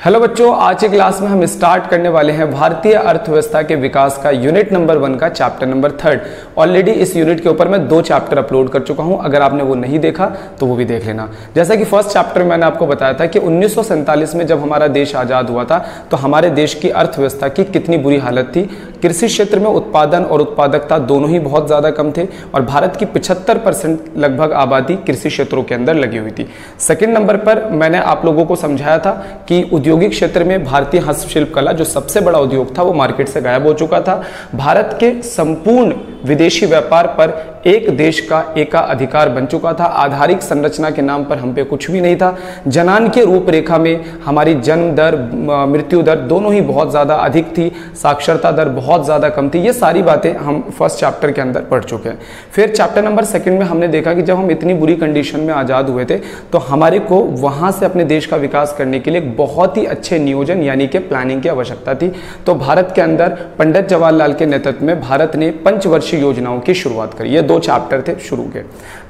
Hello बच्चों, आज की क्लास में हम स्टार्ट करने वाले हैं भारतीय अर्थव्यवस्था के विकास का यूनिट नंबर 1 का चैप्टर नंबर 3। ऑलरेडी इस यूनिट के ऊपर मैं 2 चैप्टर अपलोड कर चुका हूं। अगर आपने वो नहीं देखा तो वो भी देख लेना। जैसा कि फर्स्ट चैप्टर में मैंने आपको बताया था कि 1947 में जब हमारा देश आज़ाद हुआ था तो हमारे देश की अर्थव्यवस्था की कितनी बुरी हालत थी। कृषि क्षेत्र में उत्पादन और उत्पादकता दोनों ही बहुत ज़्यादा कम थे और भारत की 75% लगभग आबादी कृषि क्षेत्रों के अंदर लगी हुई थी। सेकेंड नंबर पर मैंने आप लोगों को समझाया था कि औद्योगिक क्षेत्र में भारतीय हस्तशिल्प कला जो सबसे बड़ा उद्योग था वो मार्केट से गायब हो चुका था। भारत के संपूर्ण विदेशी व्यापार पर एक देश का एकाधिकार बन चुका था। आधारिक संरचना के नाम पर हम पे कुछ भी नहीं था। जनान के रूपरेखा में हमारी जन्म दर, मृत्यु दर दोनों ही बहुत ज़्यादा अधिक थी। साक्षरता दर बहुत ज़्यादा कम थी। ये सारी बातें हम फर्स्ट चैप्टर के अंदर पढ़ चुके हैं। फिर चैप्टर नंबर 2 में हमने देखा कि जब हम इतनी बुरी कंडीशन में आज़ाद हुए थे तो हमारे को वहाँ से अपने देश का विकास करने के लिए बहुत ही अच्छे नियोजन यानी कि प्लानिंग की आवश्यकता थी। तो भारत के अंदर पंडित जवाहरलाल के नेतृत्व में भारत ने पंचवर्षीय योजनाओं की शुरुआत करी। ये 2 चैप्टर थे शुरू के।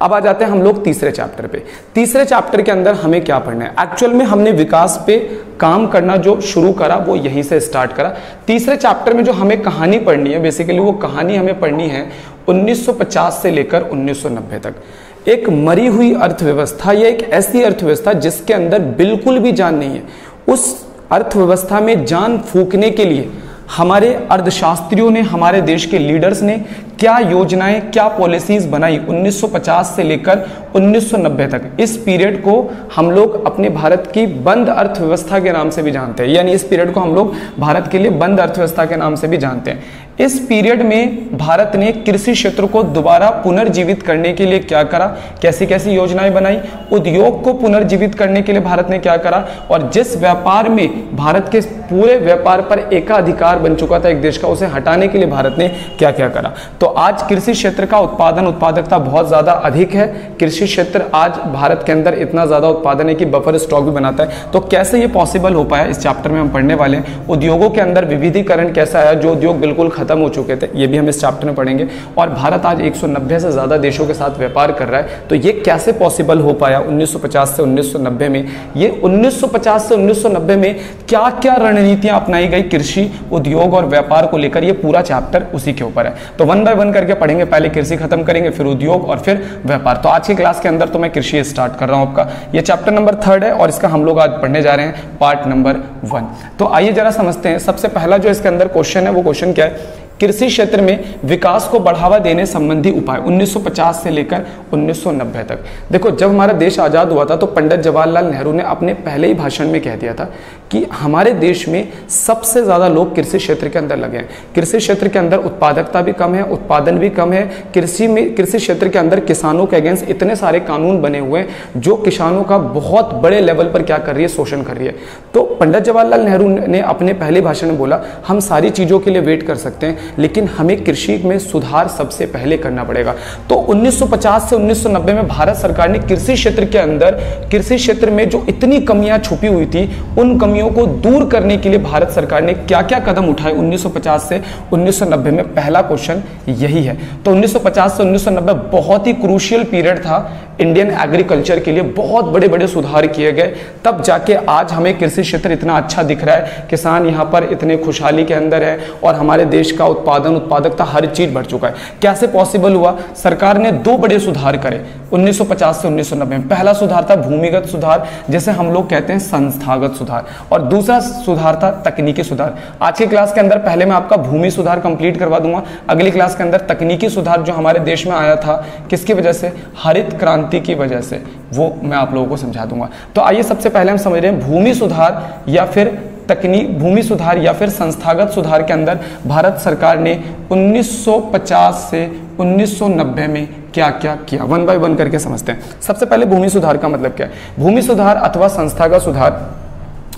अब आ जाते हैं हम लोग तीसरे चैप्टर पे। तीसरे चैप्टर के अंदर हमें क्या पढ़ना है? एक्चुअल में हमने विकास पे काम करना जो शुरू करा वो यहीं से स्टार्ट करा। तीसरे चैप्टर में जो हमें कहानी पढ़नी है, बेसिकली वो कहानी हमें पढ़नी है 1950 से लेकर 1990 तक। एक मरी हुई अर्थव्यवस्था या एक ऐसी अर्थव्यवस्था जिसके अंदर बिल्कुल भी जान नहीं है। उस अर्थव्यवस्था में जान फूंकने के लिए हमारे अर्थशास्त्रियों ने, हमारे देश के लीडर्स ने क्या योजनाएं, क्या पॉलिसीज बनाई 1950 से लेकर 1990 तक। इस पीरियड को हम लोग अपने भारत की बंद अर्थव्यवस्था के नाम से भी जानते हैं, यानी इस पीरियड को हम लोग भारत के लिए बंद अर्थव्यवस्था के नाम से भी जानते हैं। इस पीरियड में भारत ने कृषि क्षेत्र को दोबारा पुनर्जीवित करने के लिए क्या करा, कैसी कैसी योजनाएं बनाई, उद्योग को पुनर्जीवित करने के लिए भारत ने क्या करा, और जिस व्यापार में भारत के पूरे व्यापार पर एकाधिकार बन चुका था एक देश का, उसे हटाने के लिए भारत ने क्या क्या करा। तो आज कृषि क्षेत्र का उत्पादन, उत्पादकता बहुत ज्यादा अधिक है। कृषि क्षेत्र आज भारत के अंदर इतना ज्यादा उत्पादन है कि बफर स्टॉक भी बनाता है। तो कैसे ये पॉसिबल हो पाया, इस चैप्टर में हम पढ़ने वाले हैं। उद्योगों के अंदर विविधीकरण कैसा आया, जो उद्योग बिल्कुल खत्म हो चुके थे, ये भी हम इस चैप्टर में पढ़ेंगे। और भारत आज 190 से ज्यादा देशों के साथ व्यापार कर रहा है, तो ये कैसे पॉसिबल हो पाया 1950 से 1990 में। ये 1950 से 1990 में क्या क्या रणनीतियां अपनाई गई कृषि, उद्योग और व्यापार को लेकर, ये पूरा चैप्टर उसी के ऊपर है। तो 1 बाय 1 करके पढ़ेंगे। पहले कृषि खत्म करेंगे, फिर उद्योग और फिर व्यापार। तो आज की क्लास के अंदर तो मैं कृषि स्टार्ट कर रहा हूं आपका। ये चैप्टर नंबर 3 है और इसका हम लोग आज पढ़ने जा रहे हैं पार्ट नंबर 1। तो आइए जरा समझते हैं। सबसे पहला जो इसके अंदर क्वेश्चन है वो क्वेश्चन क्या है? कृषि क्षेत्र में विकास को बढ़ावा देने संबंधी उपाय 1950 से लेकर 1990 तक। देखो, जब हमारा देश आज़ाद हुआ था तो पंडित जवाहरलाल नेहरू ने अपने पहले ही भाषण में कह दिया था कि हमारे देश में सबसे ज़्यादा लोग कृषि क्षेत्र के अंदर लगे हैं। कृषि क्षेत्र के अंदर उत्पादकता भी कम है, उत्पादन भी कम है। कृषि क्षेत्र के अंदर किसानों के अगेंस्ट इतने सारे कानून बने हुए हैं जो किसानों का बहुत बड़े लेवल पर क्या कर रही है, शोषण कर रही है। तो पंडित जवाहरलाल नेहरू ने अपने पहले भाषण में बोला, हम सारी चीज़ों के लिए वेट कर सकते हैं लेकिन हमें कृषि में सुधार सबसे पहले करना पड़ेगा। तो 1950 से 1990 में भारत सरकार ने कृषि क्षेत्र के अंदर, कृषि क्षेत्र में जो इतनी कमियां छुपी हुई थी, उन कमियों को दूर करने के लिए भारत सरकार ने क्या क्या कदम उठाए 1950 से 1990 में। पहला क्वेश्चन यही है। तो 1950 से 1990 बहुत ही क्रूशियल पीरियड था इंडियन एग्रीकल्चर के लिए। बहुत बड़े बड़े सुधार किए गए, तब जाके आज हमें कृषि क्षेत्र इतना अच्छा दिख रहा है। किसान यहाँ पर इतने खुशहाली के अंदर है और हमारे देश का उत्पादन, उत्पादकता हर चीज बढ़ चुका है। कैसे पॉसिबल हुआ? सरकार ने 2 बड़े सुधार करे 1950 से 1990 में। पहला सुधार था भूमिगत सुधार, जैसे हम लोग कहते हैं संस्थागत सुधार, और दूसरा सुधार था तकनीकी सुधार। आज की क्लास के अंदर पहले मैं आपका भूमि सुधार कंप्लीट करवा दूंगा। अगली क्लास के अंदर तकनीकी सुधार जो हमारे देश में आया था, किसकी वजह से? हरित क्रांति की वजह से, वो मैं आप लोगों को समझा दूंगा। तो आइए सबसे पहले हम समझ रहे हैं भूमि सुधार या फिर भूमि सुधार या फिर संस्थागत सुधार के अंदर भारत सरकार ने 1950 से 1990 में क्या क्या किया। 1 बाय 1 करके समझते हैं। सबसे पहले भूमि सुधार का मतलब क्या है? भूमि सुधार अथवा संस्थागत सुधार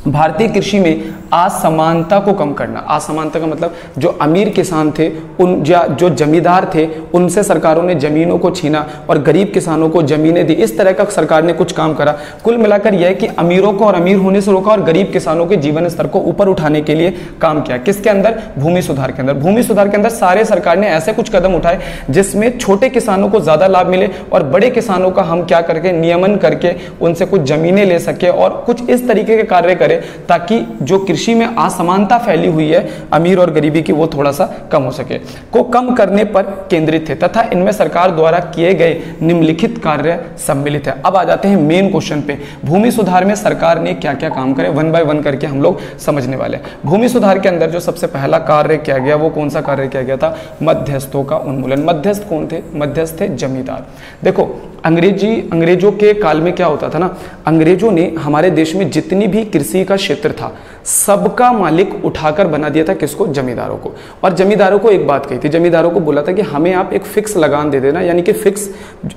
भारतीय कृषि में असमानता को कम करना। असमानता का मतलब जो अमीर किसान थे, उन जो जमींदार थे, उनसे सरकारों ने जमीनों को छीना और गरीब किसानों को जमीनें दी। इस तरह का सरकार ने कुछ काम करा। कुल मिलाकर यह है कि अमीरों को और अमीर होने से रोका और गरीब किसानों के जीवन स्तर को ऊपर उठाने के लिए काम किया। किसके अंदर? भूमि सुधार के अंदर। भूमि सुधार के अंदर सारे सरकार ने ऐसे कुछ कदम उठाए जिसमें छोटे किसानों को ज्यादा लाभ मिले और बड़े किसानों का हम क्या करके नियमन करके उनसे कुछ जमीनें ले सके और कुछ इस तरीके के कार्य करें करें ताकि जो कृषि में असमानता फैली हुई है अमीर और गरीबी की, वो थोड़ा सा कम हो सके, को कम करने पर केंद्रित थे तथा इनमें सरकार द्वारा किए गए निम्नलिखित कार्य सम्मिलित है। अब आ जाते हैं मेन क्वेश्चन पे, भूमि सुधार में सरकार ने क्या क्या काम करे, वन बाय वन करके हम लोग समझने वाले हैं। भूमि सुधार के अंदर जो सबसे पहला कार्य किया गया वो कौन सा कार्य किया गया था, मध्यस्थों का उन्मूलन। मध्यस्थ कौन थे, मध्यस्थ थे जमींदार। देखो अंग्रेजों के काल में क्या होता था ना, अंग्रेजों ने हमारे देश में जितनी भी कृषि का क्षेत्र था सबका मालिक उठाकर बना दिया था किसको, जमींदारों को। और जमींदारों को एक बात कही थी, जमींदारों को बोला था कि हमें आप एक फिक्स लगान दे देना, यानी कि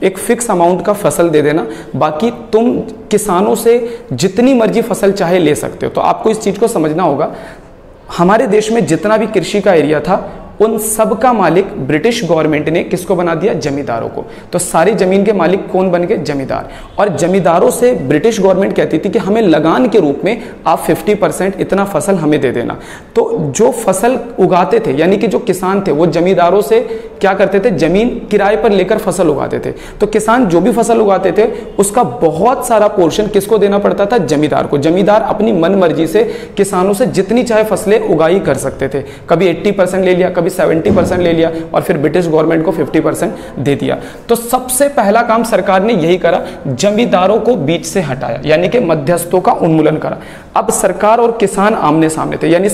एक फिक्स अमाउंट का फसल दे देना, बाकी तुम किसानों से जितनी मर्जी फसल चाहे ले सकते हो। तो आपको इस चीज को समझना होगा, हमारे देश में जितना भी कृषि का एरिया था उन सब का मालिक ब्रिटिश गवर्नमेंट ने किसको बना दिया, जमींदारों को। तो सारी जमीन के मालिक कौन बन गए, जमींदार। और जमींदारों से ब्रिटिश गवर्नमेंट कहती थी कि हमें लगान के रूप में आप 50% इतना फसल हमें दे देना। तो जो फसल उगाते थे यानी कि जो किसान थे वो जमींदारों से क्या करते थे, जमीन किराए पर लेकर फसल उगाते थे। तो किसान जो भी फसल उगाते थे उसका बहुत सारा पोर्शन किसको देना पड़ता था, जमींदार को। जमींदार अपनी मन मर्जी से किसानों से जितनी चाहे फसलें उगाई कर सकते थे, कभी 80% ले लिया, 70% ले लिया और फिर ब्रिटिश गवर्नमेंट को 50% दे दिया। तो सबसे पहला काम सरकार ने यही करा, जमींदारों को बीच से हटाया, यानी कि मध्यस्थों का उन्मूलन करा। अब सरकार और किसान आमने सामने थे, यानी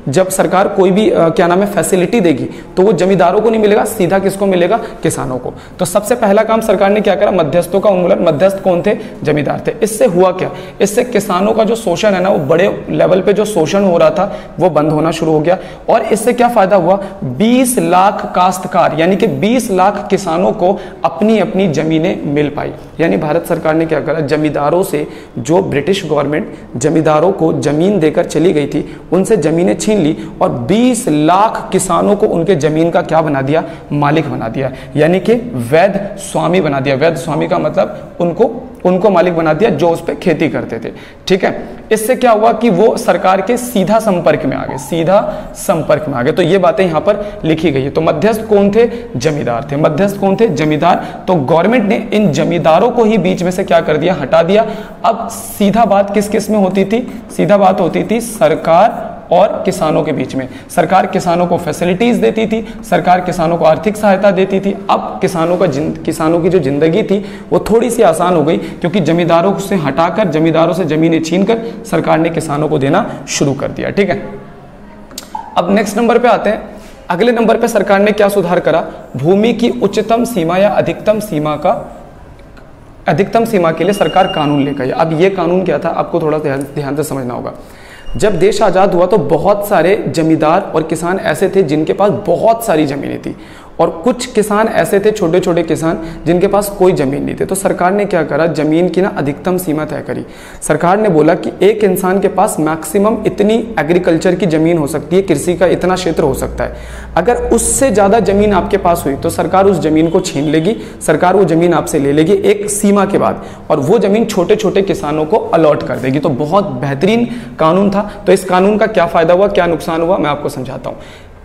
जब सरकार कोई भी क्या नाम है फैसिलिटी देगी तो वो जमींदारों को नहीं मिलेगा, सीधा किसको मिलेगा, किसानों को। तो सबसे पहला काम सरकार ने क्या करा, मध्यस्थों का उन्मूलन। मध्यस्थ कौन थे, जमींदार थे। इससे हुआ क्या, इससे किसानों का जो शोषण है ना, वो बड़े लेवल पे जो शोषण हो रहा था वो बंद होना शुरू हो गया। और इससे क्या फायदा हुआ, 20 लाख काश्तकार यानी कि 20 लाख किसानों को अपनी अपनी जमीनें मिल पाई। यानी भारत सरकार ने क्या करा, जमींदारों से, जो ब्रिटिश गवर्नमेंट जमींदारों को जमीन देकर चली गई थी उनसे जमीनें छीन ली और 20 लाख किसानों को उनके जमीन का क्या बना दिया, मालिक बना दिया, यानी कि वैध स्वामी बना दिया। वैध स्वामी का मतलब उनको मालिक बना दिया जो उस पर खेती करते थे। ठीक है, इससे क्या हुआ कि वो सरकार के सीधा संपर्क में आ गए, सीधा संपर्क में आ गए। तो ये बातें यहां पर लिखी गई है। तो मध्यस्थ कौन थे, जमींदार थे। मध्यस्थ कौन थे, जमींदार। तो गवर्नमेंट ने इन जमींदारों को ही बीच में से क्या कर दिया, हटा दिया। अब सीधा बात किस किस में होती थी, सीधा बात होती थी सरकार और किसानों के बीच में। सरकार किसानों को फैसिलिटीज देती थी, सरकार किसानों को आर्थिक सहायता देती थी। अब किसानों की जो जिंदगी थी वो थोड़ी सी आसान हो गई, क्योंकि जमींदारों से हटाकर, जमींदारों से जमीनें छीनकर सरकार ने किसानों को देना शुरू कर दिया। ठीक है, अब नेक्स्ट नंबर पे आते हैं। अगले नंबर पे सरकार ने क्या सुधार करा, भूमि की उच्चतम सीमा या अधिकतम सीमा के लिए सरकार कानून लेकर आई। अब ये कानून क्या था, आपको थोड़ा ध्यान से समझना होगा। जब देश आज़ाद हुआ तो बहुत सारे जमींदार और किसान ऐसे थे जिनके पास बहुत सारी जमीनें थी, और कुछ किसान ऐसे थे, छोटे छोटे किसान, जिनके पास कोई जमीन नहीं थे। तो सरकार ने क्या करा, जमीन की ना अधिकतम सीमा तय करी। सरकार ने बोला कि एक इंसान के पास मैक्सिमम इतनी एग्रीकल्चर की जमीन हो सकती है, कृषि का इतना क्षेत्र हो सकता है। अगर उससे ज़्यादा जमीन आपके पास हुई तो सरकार उस जमीन को छीन लेगी, सरकार वो जमीन आपसे ले लेगी एक सीमा के बाद, और वो जमीन छोटे छोटे किसानों को अलॉट कर देगी। तो बहुत बेहतरीन कानून था। तो इस कानून का क्या फायदा हुआ, क्या नुकसान हुआ, मैं आपको समझाता हूँ।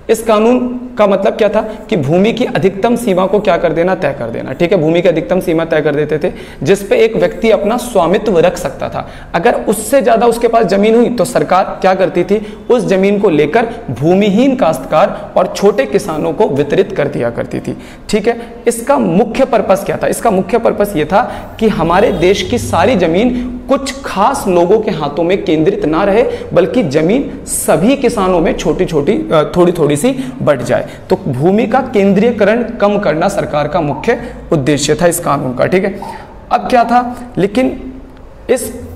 इस कानून का मतलब क्या था कि भूमि की अधिकतम सीमा को क्या कर देना, तय कर देना। ठीक है, भूमि की अधिकतम सीमा तय कर देते थे जिस पे एक व्यक्ति अपना स्वामित्व रख सकता था। अगर उससे ज्यादा उसके पास जमीन हुई तो सरकार क्या करती थी, उस जमीन को लेकर भूमिहीन काश्तकार और छोटे किसानों को वितरित कर दिया करती थी। ठीक है, इसका मुख्य पर्पस क्या था, इसका मुख्य पर्पस यह था कि हमारे देश की सारी जमीन कुछ खास लोगों के हाथों में केंद्रित ना रहे, बल्कि जमीन सभी किसानों में छोटी छोटी थोड़ी थोड़ी सी बढ़ जाए। तो भूमि का केंद्रीयकरण कम करना सरकार का मुख्य उद्देश्य था इस कानून का। ठीक है, अब क्या था, लेकिन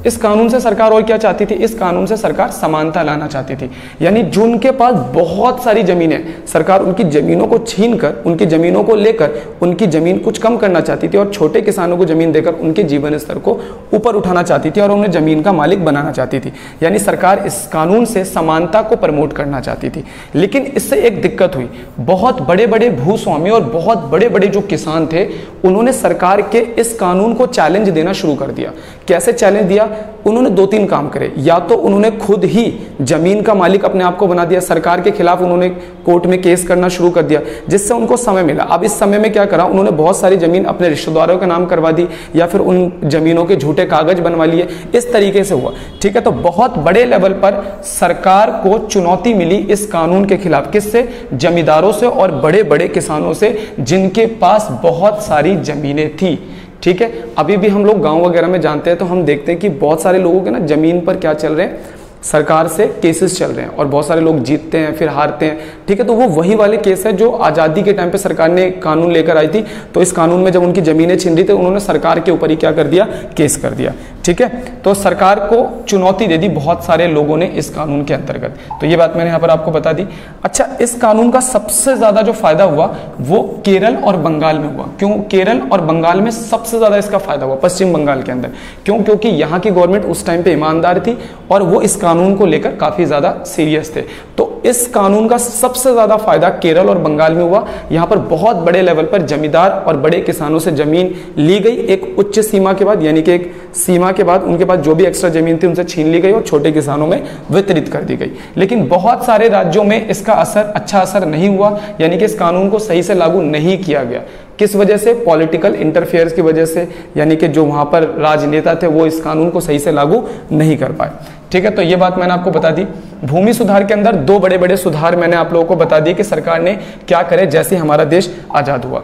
इस कानून से सरकार और क्या चाहती थी, इस कानून से सरकार समानता लाना चाहती थी। यानी जो उनके पास बहुत सारी जमीनें, सरकार उनकी जमीनों को छीनकर, उनकी जमीनों को लेकर उनकी जमीन कुछ कम करना चाहती थी, और छोटे किसानों को जमीन देकर उनके जीवन स्तर को ऊपर उठाना चाहती थी और उन्हें जमीन का मालिक बनाना चाहती थी। यानी सरकार इस कानून से समानता को प्रमोट करना चाहती थी। लेकिन इससे एक दिक्कत हुई, बहुत बड़े बड़े भूस्वामी और बहुत बड़े बड़े जो किसान थे उन्होंने सरकार के इस कानून को चैलेंज देना शुरू कर दिया। कैसे चैलेंज दिया, उन्होंने 2-3 काम करे। या तो उन्होंने खुद ही जमीन का मालिक अपने आप को बना दिया, सरकार के खिलाफ उन्होंने कोर्ट में केस करना शुरू कर दिया, जिससे उनको समय मिला। अब इस समय में क्या करा, उन्होंने बहुत सारी जमीन अपने रिश्तेदारों के नाम करवा दी या फिर उन जमीनों के झूठे कागज बनवा लिए, इस तरीके से हुआ। ठीक है, तो बहुत बड़े लेवल पर सरकार को चुनौती मिली इस कानून के खिलाफ। किससे? जमींदारों से और बड़े बड़े किसानों से, जिनके पास बहुत सारी जमीनें थी। ठीक है, अभी भी हम लोग गांव वगैरह में जानते हैं तो हम देखते हैं कि बहुत सारे लोगों के ना जमीन पर क्या चल रहे हैं, सरकार से केसेस चल रहे हैं और बहुत सारे लोग जीतते हैं फिर हारते हैं। ठीक है, तो वो वही वाले केस है जो आज़ादी के टाइम पे सरकार ने कानून लेकर आई थी। तो इस कानून में जब उनकी जमीनें छिन रही थी, उन्होंने सरकार के ऊपर ही क्या कर दिया, केस कर दिया। ठीक है, तो सरकार को चुनौती दे दी बहुत सारे लोगों ने इस कानून के अंतर्गत। तो ये बात मैंने यहाँ पर आपको बता दी। अच्छा, इस कानून का सबसे ज्यादा जो फायदा हुआ वो केरल और बंगाल में हुआ। क्यों? केरल और बंगाल में सबसे ज्यादा इसका फायदा हुआ, पश्चिम बंगाल के अंदर। क्यों? क्योंकि यहाँ की गवर्नमेंट उस टाइम पे ईमानदार थी और वो इस कानून को लेकर काफी ज्यादा सीरियस थे। तो इस कानून का सबसे ज्यादा फायदा केरल और बंगाल में हुआ। यहाँ पर बहुत बड़े लेवल पर जमींदार और बड़े किसानों से जमीन ली गई एक उच्च सीमा के बाद, यानी कि एक सीमा के बाद उनके पास जो भी एक्स्ट्रा जमीन थी उनसे छीन ली गई और छोटे किसानों में वितरित कर दी गई। लेकिन बहुत सारे राज्यों में इसका अच्छा असर नहीं हुआ, यानी कि इस कानून को सही से लागू नहीं किया गया। किस वजह से? पॉलिटिकल इंटरफेयर्स की वजह से, यानी कि जो वहां पर राजनेता थे वो इस कानून को सही से लागू नहीं कर पाए। ठीक है, तो ये बात मैंने आपको बता दी। भूमि सुधार के अंदर 2 बड़े बड़े सुधार मैंने आप लोगों को बता दिए कि सरकार ने क्या करे जैसे हमारा देश आजाद हुआ।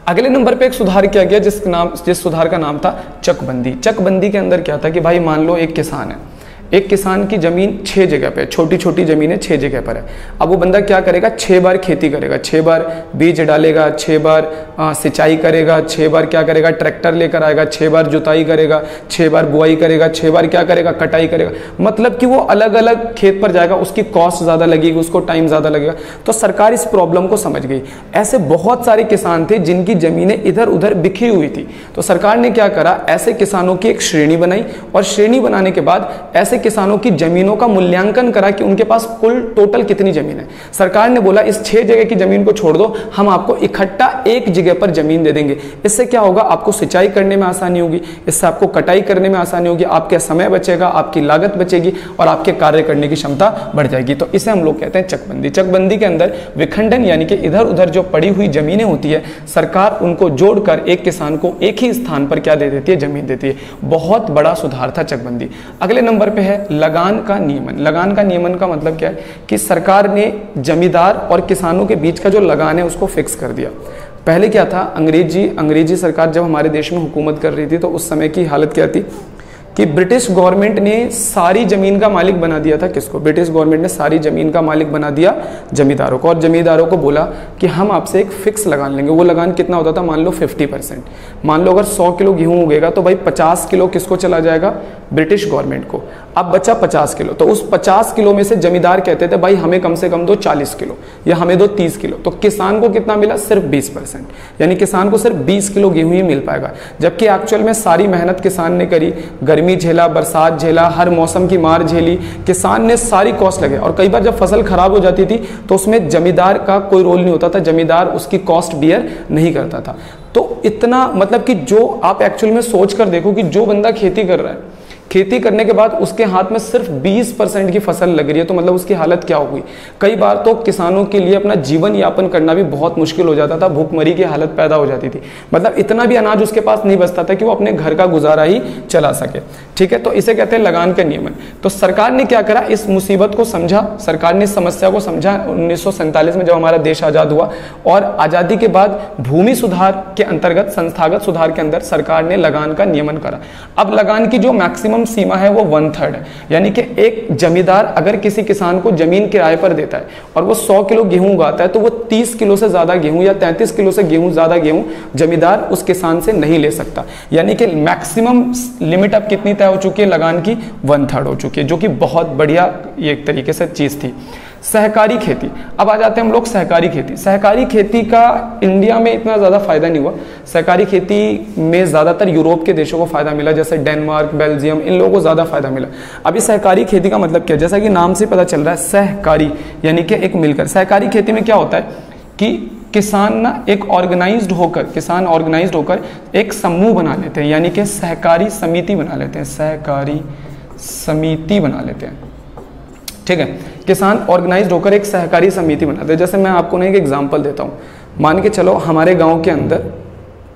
अगले नंबर पे एक सुधार किया गया जिस सुधार का नाम था चकबंदी। चकबंदी के अंदर क्या था कि भाई मान लो एक किसान है, एक किसान की जमीन 6 जगह पे, छोटी छोटी जमीनें 6 जगह पर है। अब वो बंदा क्या करेगा, 6 बार खेती करेगा, 6 बार बीज डालेगा, 6 बार सिंचाई करेगा, 6 बार क्या करेगा, ट्रैक्टर लेकर आएगा, 6 बार जुताई करेगा, 6 बार बुआई करेगा, 6 बार क्या करेगा, कटाई करेगा। मतलब कि वो अलग अलग खेत पर जाएगा, उसकी कॉस्ट ज्यादा लगेगी, उसको टाइम ज्यादा लगेगा। तो सरकार इस प्रॉब्लम को समझ गई। ऐसे बहुत सारे किसान थे जिनकी जमीनें इधर उधर बिखरी हुई थी। तो सरकार ने क्या करा, ऐसे किसानों की एक श्रेणी बनाई और श्रेणी बनाने के बाद ऐसे किसानों की जमीनों का मूल्यांकन करा कि उनके पास कुल टोटल कितनी जमीन है। सरकार ने बोला इस 6 जगह की जमीन को छोड़ दो, हम आपको इकट्ठा एक जगह पर जमीन दे देंगे। इससे क्या होगा, आपको सिंचाई करने में आसानी होगी, इससे आपको कटाई करने में आसानी होगी, आपका समय बचेगा, आपकी लागत बचेगी और आपके कार्य करने की क्षमता बढ़ जाएगी। तो इसे हम लोग कहते हैं चकबंदी। चकबंदी के अंदर विखंडन, यानी कि इधर उधर जो पड़ी हुई जमीनें होती है, सरकार उनको जोड़कर एक किसान को एक ही स्थान पर क्या दे देती है, जमीन देती है। बहुत बड़ा सुधार था चकबंदी। अगले नंबर पे है लगान का नियमन। लगान का नियमन का मतलब क्या है कि सरकार ने जमींदार और किसानों के बीच का जो लगान है उसको फिक्स कर दिया। पहले क्या था, अंग्रेजी सरकार जब हमारे देश में हुकूमत कर रही थी तो उस समय की हालत क्या थी कि ब्रिटिश गवर्नमेंट ने सारी जमीन का मालिक बना दिया था। किसको? ब्रिटिश गवर्नमेंट ने सारी जमीन का मालिक बना दिया जमींदारों को, और जमींदारों को बोला कि हम आपसे एक फिक्स लगान लेंगे। वो लगान कितना होता था, मान लो 50%। मान लो अगर 100 किलो गेहूं उगेगा तो भाई 50 किलो किसको चला जाएगा, ब्रिटिश गवर्नमेंट को। अब बचा 50 किलो, तो उस 50 किलो में से जमींदार कहते थे भाई हमें कम से कम दो 40 किलो या हमें दो 30 किलो। तो किसान को कितना मिला, सिर्फ 20%, यानी किसान को सिर्फ 20 किलो गेहूं ही मिल पाएगा। जबकि एक्चुअल में सारी मेहनत किसान ने करी, गर्मी झेला, बरसात झेला, हर मौसम की मार झेली, किसान ने सारी कॉस्ट लगे। और कई बार जब फसल खराब हो जाती थी तो उसमें जमींदार का कोई रोल नहीं होता था, जमींदार उसकी कॉस्ट बियर नहीं करता था। तो इतना मतलब कि जो आप एक्चुअल में सोच कर देखो कि जो बंदा खेती कर रहा है, खेती करने के बाद उसके हाथ में सिर्फ 20% की फसल लग रही है, तो मतलब उसकी हालत क्या होगी। कई बार तो किसानों के लिए अपना जीवन यापन करना भी बहुत मुश्किल हो जाता था, भूखमरी की हालत पैदा हो जाती थी। मतलब इतना भी अनाज उसके पास नहीं बचता था कि वो अपने घर का गुजारा ही चला सके। ठीक है, तो इसे कहते हैं लगान का नियमन। तो सरकार ने क्या करा, इस मुसीबत को समझा, सरकार ने इस समस्या को समझा 1947 में जब हमारा देश आजाद हुआ, और आजादी के बाद भूमि सुधार के अंतर्गत, संस्थागत सुधार के अंदर सरकार ने लगान का नियमन करा। अब लगान की जो मैक्सिमम सीमा है वो 1/3 है, यानी कि एक जमींदार अगर किसी किसान को जमीन किराए पर देता है और वो 100 किलो गेहूं उगाता है तो वो 30 किलो से ज्यादा गेहूं या 33 किलो से ज्यादा गेहूं जमींदार उस किसान से नहीं ले सकता। यानी कि मैक्सिमम लिमिट अब कितनी तय हो चुकी है, लगान की 1/3 हो चुकी है, जो कि बहुत बढ़िया ये एक तरीके से चीज थी। सहकारी खेती, अब आ जाते हैं हम लोग सहकारी खेती। सहकारी खेती का इंडिया में इतना ज़्यादा फायदा नहीं हुआ। सहकारी खेती में ज़्यादातर यूरोप के देशों को फायदा मिला, जैसे डेनमार्क, बेल्जियम, इन लोगों को ज़्यादा फायदा मिला। अभी सहकारी खेती का मतलब क्या है, जैसा कि नाम से पता चल रहा है, सहकारी यानी कि एक मिलकर। सहकारी खेती में क्या होता है कि किसान ना एक ऑर्गेनाइज्ड होकर एक समूह बना लेते हैं, यानी कि सहकारी समिति बना लेते हैं, सहकारी समिति बना लेते हैं। ठीक है, किसान ऑर्गेनाइज्ड होकर एक सहकारी समिति बनाते हैं। जैसे मैं आपको ना एक एग्जांपल देता हूँ, मान के चलो हमारे गांव के अंदर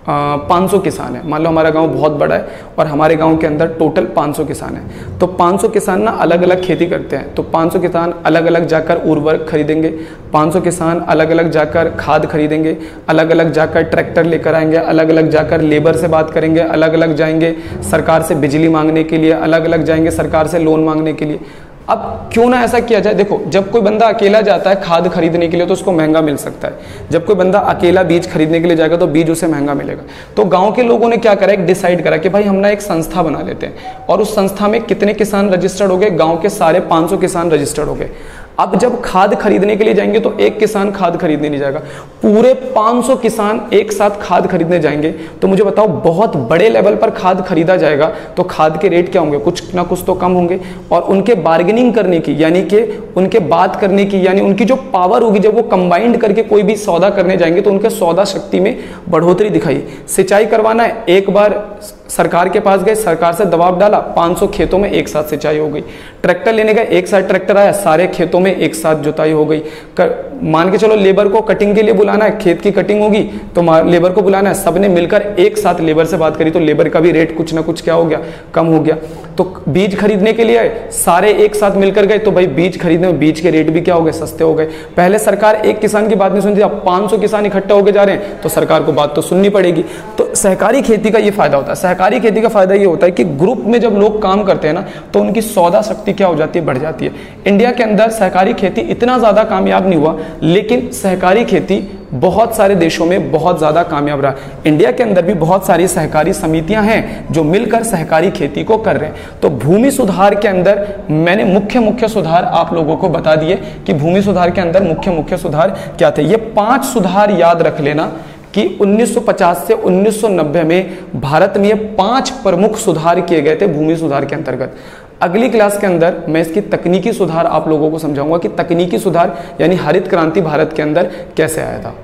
500 किसान है। मान लो हमारा गांव बहुत बड़ा है और हमारे गांव के अंदर टोटल 500 किसान है। तो 500 किसान ना अलग अलग खेती करते हैं, तो 500 किसान अलग अलग जाकर उर्वरक खरीदेंगे, 500 किसान अलग अलग जाकर खाद खरीदेंगे, अलग अलग जाकर ट्रैक्टर लेकर आएंगे, अलग अलग जाकर लेबर से बात करेंगे, अलग अलग जाएंगे सरकार से बिजली मांगने के लिए, अलग अलग जाएंगे सरकार से लोन मांगने के लिए। अब क्यों ना ऐसा किया जाए, देखो जब कोई बंदा अकेला जाता है खाद खरीदने के लिए तो उसको महंगा मिल सकता है, जब कोई बंदा अकेला बीज खरीदने के लिए जाएगा तो बीज उसे महंगा मिलेगा। तो गांव के लोगों ने क्या करा, एक डिसाइड करा कि भाई हम ना एक संस्था बना लेते हैं, और उस संस्था में कितने किसान रजिस्टर्ड हो गए, गांव के सारे 500 किसान रजिस्टर्ड हो गए। अब जब खाद खरीदने के लिए जाएंगे तो एक किसान खाद खरीदने नहीं जाएगा, पूरे 500 किसान एक साथ खाद खरीदने जाएंगे। तो मुझे बताओ बहुत बड़े लेवल पर खाद खरीदा जाएगा तो खाद के रेट क्या होंगे, कुछ ना कुछ तो कम होंगे, और उनके बार्गेनिंग करने की यानी कि उनके बात करने की यानी उनकी जो पावर होगी, जब वो कंबाइंड करके कोई भी सौदा करने जाएंगे तो उनके सौदा शक्ति में बढ़ोतरी दिखाई। सिंचाई करवाना है, एक बार सरकार के पास गए, सरकार से दबाव डाला, 500 खेतों में एक साथ सिंचाई हो गई। ट्रैक्टर लेने गए, एक साथ ट्रैक्टर आया, सारे खेतों में एक साथ जुताई हो गई। मान के चलो लेबर को कटिंग के लिए बुलाना है, खेत की कटिंग होगी तो लेबर को बुलाना है, सबने मिलकर एक साथ लेबर से बात करी तो लेबर का भी रेट कुछ ना कुछ क्या हो गया, कम हो गया। तो बीज खरीदने के लिए सारे एक साथ मिलकर गए तो भाई बीज खरीदने में बीज के रेट भी क्या हो गए, सस्ते हो गए। पहले सरकार एक किसान की बात नहीं सुनती, अब 500 किसान इकट्ठा होकर जा रहे हैं तो सरकार को बात तो सुननी पड़ेगी। तो सहकारी खेती का ये फायदा होता है। सहकारी खेती का फायदा ये होता है कि ग्रुप में जब लोग काम करते हैं ना तो उनकी सौदा शक्ति क्या हो जाती है, बढ़ जाती है। इंडिया के अंदर सहकारी खेती इतना ज्यादा कामयाब नहीं हुआ, लेकिन सहकारी खेती बहुत सारे देशों में बहुत ज्यादा कामयाब रहा। इंडिया के अंदर भी बहुत सारी सहकारी समितियां हैं जो मिलकर सहकारी खेती को कर रहे हैं। तो भूमि सुधार के अंदर मैंने मुख्य सुधार आप लोगों को बता दिए कि भूमि सुधार के अंदर मुख्य सुधार क्या थे। ये 5 सुधार याद रख लेना कि 1950 से 1990 में भारत में ये 5 प्रमुख सुधार किए गए थे भूमि सुधार के अंतर्गत। अगली क्लास के अंदर मैं इसकी तकनीकी सुधार आप लोगों को समझाऊंगा कि तकनीकी सुधार यानी हरित क्रांति भारत के अंदर कैसे आया था।